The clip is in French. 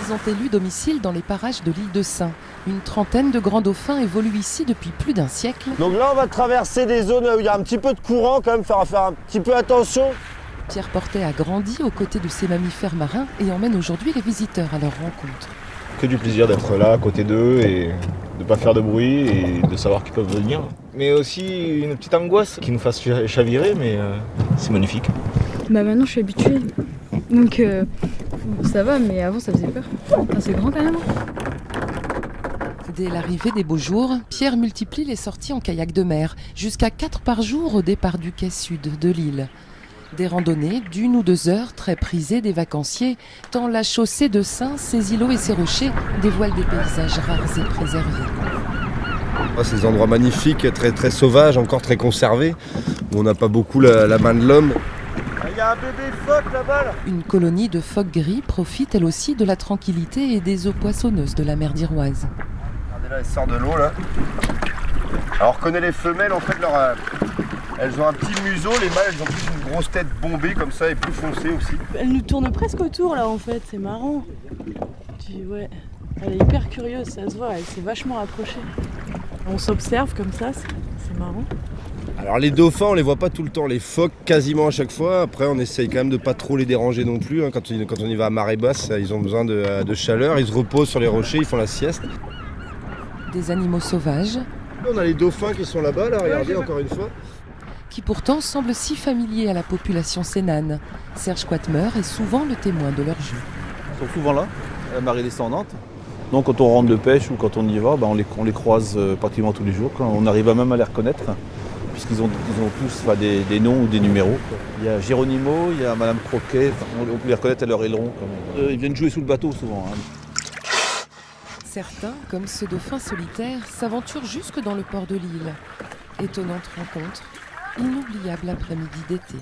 Ils ont élu domicile dans les parages de l'île de Sein. Une trentaine de grands dauphins évoluent ici depuis plus d'un siècle. Donc là, on va traverser des zones où il y a un petit peu de courant quand même, faire un petit peu attention. Pierre Portet a grandi aux côtés de ces mammifères marins et emmène aujourd'hui les visiteurs à leur rencontre. Que du plaisir d'être là à côté d'eux et de ne pas faire de bruit et de savoir qu'ils peuvent venir. Mais aussi une petite angoisse qui nous fasse chavirer, mais c'est magnifique. Maintenant je suis habituée, donc ça va, mais avant ça faisait peur. Enfin, c'est grand quand même. Dès l'arrivée des beaux jours, Pierre multiplie les sorties en kayak de mer, jusqu'à 4 par jour au départ du quai sud de l'île. Des randonnées d'1 ou 2 heures très prisées des vacanciers, tant la chaussée de Sein, ses îlots et ses rochers dévoilent des paysages rares et préservés. Ces endroits magnifiques, très, très sauvages, encore très conservés, où on n'a pas beaucoup la main de l'homme. Il y a un bébé phoque là-bas là. Une colonie de phoques gris profite elle aussi de la tranquillité et des eaux poissonneuses de la mer d'Iroise. Regardez là, elle sort de l'eau là. Alors on reconnaît les femelles, en fait, elles ont un petit museau, les mâles elles ont plus une grosse tête bombée comme ça et plus foncée aussi. Elle nous tourne presque autour là en fait, c'est marrant. Ouais. Elle est hyper curieuse, ça se voit, elle s'est vachement approchée. On s'observe comme ça, c'est marrant. Alors les dauphins on les voit pas tout le temps, les phoques quasiment à chaque fois. Après on essaye quand même de pas trop les déranger non plus. Quand on y va à marée basse, ils ont besoin de chaleur, ils se reposent sur les rochers, ils font la sieste. Des animaux sauvages. On a les dauphins qui sont là-bas, là, regardez encore une fois. Qui pourtant semblent si familiers à la population sénane. Serge Quatmer est souvent le témoin de leur jeu. Ils sont souvent là, à la marée descendante. Donc quand on rentre de pêche ou quand on y va, on les croise pratiquement tous les jours. On arrive même à les reconnaître, puisqu'ils ont tous des noms ou des numéros. Il y a Géronimo, il y a Madame Croquet, on peut les reconnaître à leur aileron. Ils viennent jouer sous le bateau souvent. Certains, comme ce dauphin solitaire, s'aventurent jusque dans le port de l'île. Étonnante rencontre, inoubliable après-midi d'été.